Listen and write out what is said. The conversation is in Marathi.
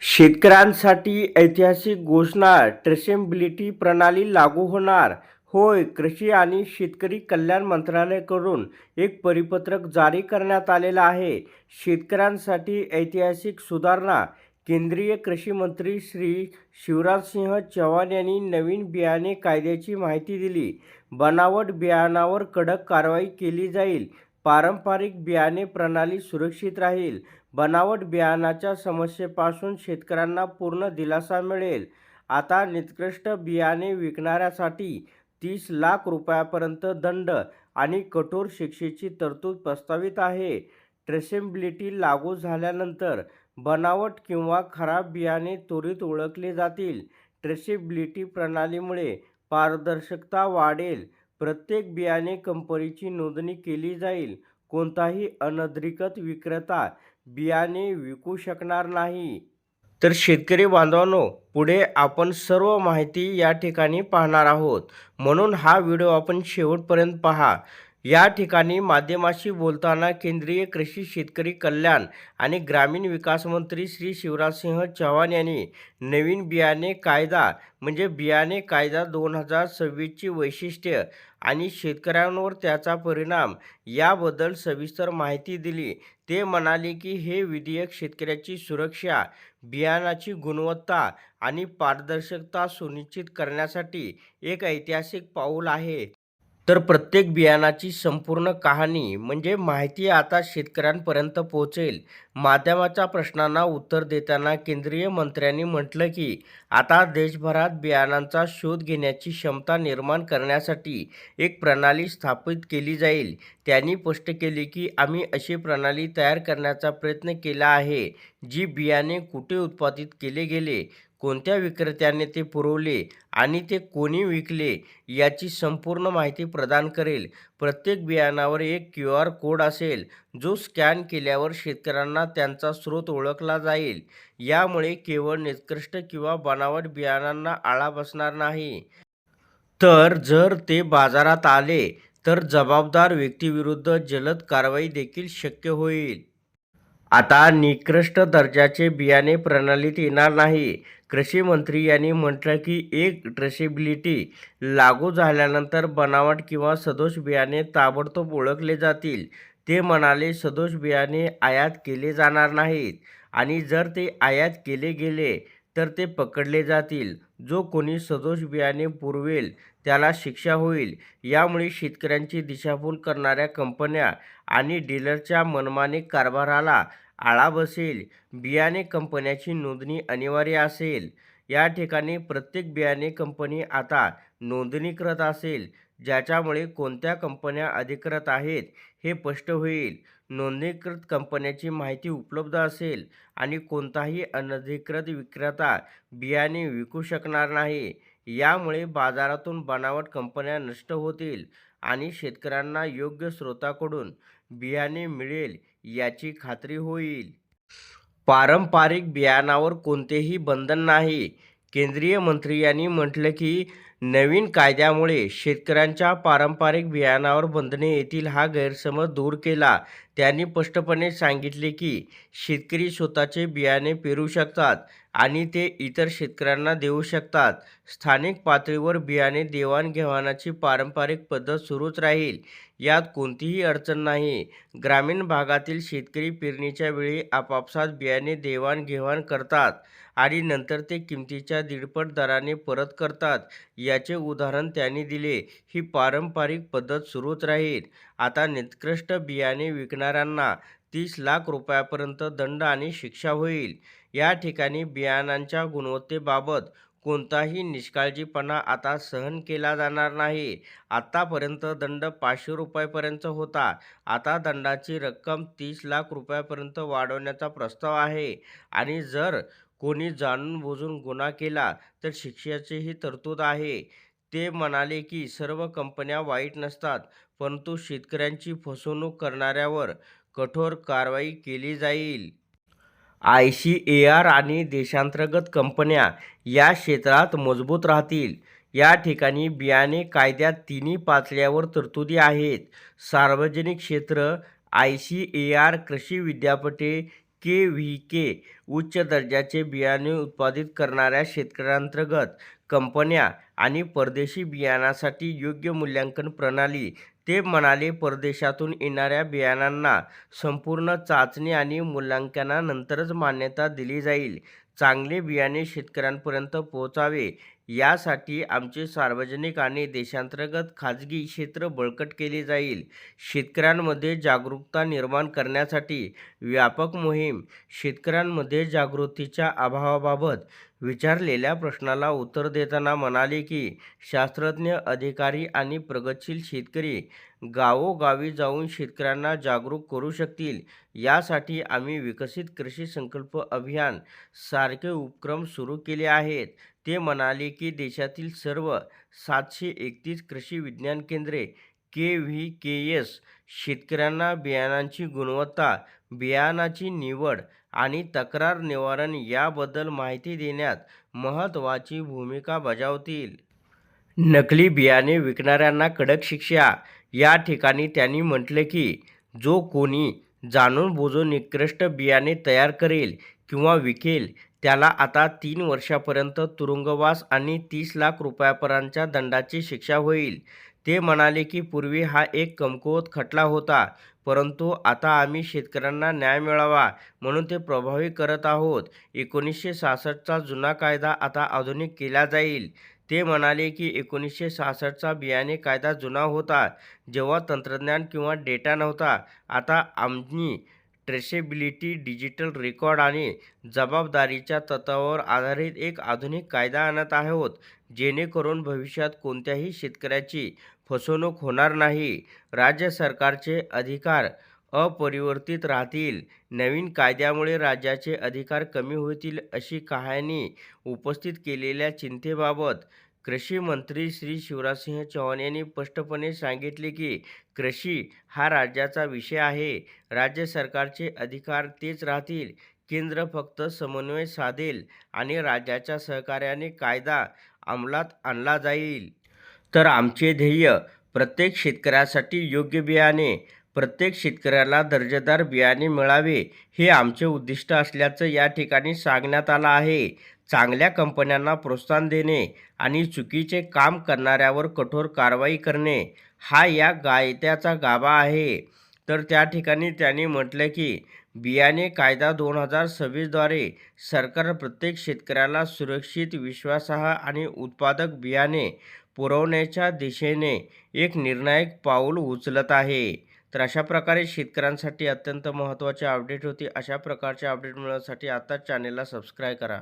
शेतकऱ्यांसाठी ऐतिहासिक घोषणा, ट्रेसेबिलिटी प्रणाली लागू होणार. होय, कृषी आणि शेतकरी कल्याण मंत्रालयाकडून एक परिपत्रक जारी करण्यात आलेलं आहे. शेतकऱ्यांसाठी ऐतिहासिक सुधारणा. केंद्रीय कृषी मंत्री श्री शिवराजसिंह चौहान यांनी नवीन बियाणे कायद्याची माहिती दिली. बनावट बियाणांवर कडक कारवाई केली जाईल. पारंपरिक बियाणे प्रणाली सुरक्षित राहील. बनावट बियाणाच्या समस्येपासून शेतकऱ्यांना पूर्ण दिलासा मिळेल. आता निकृष्ट बियाणे विकणाऱ्यासाठी 30 लाख रुपयांपर्यंत दंड आणि कठोर शिक्षेची तरतूद प्रस्तावित आहे. ट्रेसेबिलिटी लागू झाल्यानंतर बनावट किंवा खराब बियाणे त्वरित ओळखले जातील. ट्रेसेबिलिटी प्रणालीमुळे पारदर्शकता वाढेल. प्रत्येक बियाणे कंपनीची नोंदणी केली जाईल. कोणताही अनधिकृत विक्रेता बियाणे विकू शकणार नाही. तर शेतकरी बांधवांनो, पुढे आपण सर्व माहिती या ठिकाणी पाहणार आहोत, म्हणून हा व्हिडिओ आपण शेवटपर्यंत पहा. या ठिकाणी माध्यमाशी बोलताना केंद्रीय कृषी शेतकरी कल्याण आणि ग्रामीण विकास मंत्री श्री शिवराजसिंह चौहान यांनी नवीन बियाणे कायदा म्हणजे बियाणे कायदा 2026ची वैशिष्ट्ये आणि शेतकऱ्यांवर त्याचा परिणाम याबद्दल सविस्तर माहिती दिली. ते म्हणाले की हे विधेयक शेतकऱ्याची सुरक्षा, बियाणाची गुणवत्ता आणि पारदर्शकता सुनिश्चित करण्यासाठी एक ऐतिहासिक पाऊल आहे. तर प्रत्येक बियाणाची संपूर्ण कहाणी म्हणजे माहिती आता शेतकऱ्यांपर्यंत पोहोचेल. माध्यमाच्या प्रश्नांना उत्तर देताना केंद्रीय मंत्र्यांनी म्हटलं की आता देशभरात बियाणांचा शोध घेण्याची क्षमता निर्माण करण्यासाठी एक प्रणाली स्थापित केली जाईल. त्यांनी स्पष्ट केले की आम्ही अशी प्रणाली तयार करण्याचा प्रयत्न केला आहे जी बियाणे कुठे उत्पादित केले गेले, कोणत्या विक्रेत्याने ते पुरवले आणि ते कोणी विकले याची संपूर्ण माहिती प्रदान करेल. प्रत्येक बियाणावर एक QR कोड असेल जो स्कॅन केल्यावर शेतकऱ्यांना त्यांचा स्रोत ओळखला जाईल. यामुळे केवळ निकृष्ट किंवा बनावट बियाणांना आळा बसणार नाही, तर जर ते बाजारात आले तर जबाबदार व्यक्तीविरुद्ध जलद कारवाई देखील शक्य होईल. आता निकृष्ट दर्जाचे बियाणे प्रणालीत येणार नाही. कृषी मंत्री यांनी म्हटलं की एक ट्रेसेबिलिटी लागू झाल्यानंतर बनावट किंवा सदोष बियाणे ताबडतोब ओळखले जातील. ते म्हणाले, सदोष बियाणे आयात केले जाणार नाहीत आणि जर ते आयात केले गेले तर ते पकडले जातील. जो कोणी सदोष बियाणे पुरवेल त्याला शिक्षा होईल. यामुळे शेतकऱ्यांची दिशाभूल करणाऱ्या कंपन्या आणि डीलरच्या मनमानी कारभाराला आळा बसेल. बियाणे कंपन्याची नोंदणी अनिवार्य असेल. या ठिकाणी प्रत्येक बियाणे कंपनी आता नोंदणीकृत असेल, ज्याच्यामुळे कोणत्या कंपन्या अधिकृत आहेत हे स्पष्ट होईल. नोंदणीकृत कंपन्याची माहिती उपलब्ध असेल आणि कोणताही अनधिकृत विक्रेता बियाणे विकू शकणार नाही. यामुळे बाजारातून बनावट कंपन्या नष्ट होतील आणि शेतकऱ्यांना योग्य स्रोताकडून बियाणे मिळेल याची खात्री होईल. पारंपरिक बियाणांवर कोणतेही बंधन नाही. केंद्रीय मंत्री यांनी म्हटलं की नवीन कायद्यामुळे शेतकऱ्यांच्या पारंपरिक बियाणांवर बंधने येतील हा गैरसमज दूर केला. त्यांनी स्पष्टपणे सांगितले की शेतकरी स्वतःचे बियाणे पेरू शकतात आणि ते इतर शेतकऱ्यांना देऊ शकतात. स्थानिक पातळीवर बियाणे देवाणघेवाणीची पारंपरिक पद्धत सुरूच राहील, यात कोणतीही अडचण नाही. ग्रामीण भागातील शेतकरी पेरणीच्या वेळी आपापसात बियाणे देवाणघेवाण करतात आणि नंतर ते किमतीच्या 1.5 दराने परत करतात. याचे उदाहरण त्यांनी दिले. ही पारंपरिक पद्धत सुरूच राहील. आता निकृष्ट बियाणे विकणाऱ्यांना 30 लाख रुपयांपर्यंत दंड आणि शिक्षा होईल. या ठिकाणी बियाणांच्या गुणवत्तेबाबत कोणताही निष्काळजीपणा आता सहन केला जाणार नाही. आतापर्यंत दंड 500 रुपयांपर्यंत होता. आता दंडाची रक्कम 30 लाख रुपयांपर्यंत वाढवण्याचा प्रस्ताव आहे आणि जर कोणी जाणून-बुजून गुन्हा केला तर शिक्षेचीही तरतूद आहे. ते म्हणाले की सर्व कंपन्या वाईट नसतात, परंतु शेतकऱ्यांची फसवणूक करणाऱ्यांवर कठोर कारवाई केली जाईल. ICAR आणि देशांतर्गत कंपन्या या क्षेत्रात मजबूत राहतील. या ठिकाणी बियाणे कायद्यात तिन्ही पातळ्यांवर तरतुदी आहेत. सार्वजनिक क्षेत्र, ICAR, कृषी विद्यापीठे, के उच्च दर्जाचे बियाणे उत्पादित करणाऱ्या शेतकऱ्यांतर्गत कंपन्या आणि परदेशी बियाणांसाठी योग्य मूल्यांकन प्रणाली. ते म्हणाले, परदेशातून येणाऱ्या बियाणांना संपूर्ण चाचणी आणि मूल्यांकनानंतरच मान्यता दिली जाईल. चांगले बियाणे शेतकऱ्यांपर्यंत पोहोचावे यासाठी आमचे सार्वजनिक आणि देशांतर्गत खाजगी क्षेत्र बळकट केले जाईल. शेतकऱ्यांमध्ये जागरूकता निर्माण करण्यासाठी व्यापक मोहीम. शेतकऱ्यांमध्ये जागृतीच्या अभावाबाबत विचारलेल्या प्रश्नाला उत्तर देताना म्हणाले की, शास्त्रज्ञ, अधिकारी आणि प्रगतशील शेतकरी गावोगावी जाऊन शेतकऱ्यांना जागरूक करू शकतील. यासाठी आम्ही विकसित कृषी संकल्प अभियान सारखे उपक्रम सुरू केले आहेत. ते म्हणाले की, देशातील सर्व 731 कृषी विज्ञान केंद्रे KVKS शेतकऱ्यांना बियाणांची गुणवत्ता, बियाणाची निवड आणि तक्रार निवारण याबद्दल माहिती देण्यात महत्त्वाची भूमिका बजावतील. नकली बियाणे विकणाऱ्यांना कडक शिक्षा. या ठिकाणी त्यांनी म्हटले की, जो कोणी जाणून-बुजून निकृष्ट बियाणे तयार करेल किंवा विकेल त्याला आता 3 वर्षांपर्यंत तुरुंगवास आणि 30 लाख रुपयांपर्यंतच्या दंडाची शिक्षा होईल. ते म्हणाले की, पूर्वी हा एक कमकुवत खटला होता, परंतु आता आम्ही शेतकऱ्यांना न्याय मिळावा म्हणून ते प्रभावी करत आहोत. 1966 चा जुना कायदा आता आधुनिक केला जाईल. ते म्हणाले की, 1966 चा बियाणे कायदा जुना होता, जेव्हा तंत्रज्ञान किंवा डेटा नव्हता. आता आम्ही ट्रेसेबिलिटी, डिजिटल रेकॉर्ड आणि जबाबदारीच्या तत्त्वावर आधारित एक आधुनिक कायदा आणत आहोत, जेणेकरून भविष्यात कोणत्याही शेतकऱ्याची फसवणूक होणार नाही. राज्य सरकारचे अधिकार अपरिवर्तित राहतील. नवीन कायद्यामुळे राज्याचे अधिकार कमी होतील अशी कहाणी उपस्थित केलेल्या चिंतेबाबत कृषी मंत्री श्री शिवराजसिंह चौहान यांनी स्पष्टपणे सांगितले की, कृषी हा राज्याचा विषय आहे. राज्य सरकारचे अधिकार तेच राहतील. केंद्र फक्त समन्वय साधेल आणि राज्याच्या सहकार्याने कायदा अंमलात आणला जाईल. तर आमचे ध्येय प्रत्येक शेतकऱ्यासाठी योग्य बियाणे, प्रत्येक शेतकऱ्याला दर्जेदार बियाणे मिळावे हे आमचे उद्दिष्ट असल्याचं या ठिकाणी सांगण्यात आलं आहे. चांगल्या कंपन्यांना प्रोत्साहन देणे आणि चुकीचे काम करणाऱ्यावर कठोर कारवाई करणे हा या कायद्याचा गाभा आहे. तर त्या ठिकाणी त्यांनी म्हटलं की, बियाणे कायदा 2026 द्वारे सरकार प्रत्येक शेतकऱ्याला सुरक्षित, विश्वासार्ह आणि उत्पादक बियाणे पुरवण्याच्या दिशेने एक निर्णायक पाऊल उचलत आहे. तर अशा प्रकारे शेतकऱ्यांसाठी अत्यंत महत्त्वाचे अपडेट होते. अशा प्रकारचे अपडेट मिळवण्यासाठी आत्ताच चॅनेलला सबस्क्राईब करा.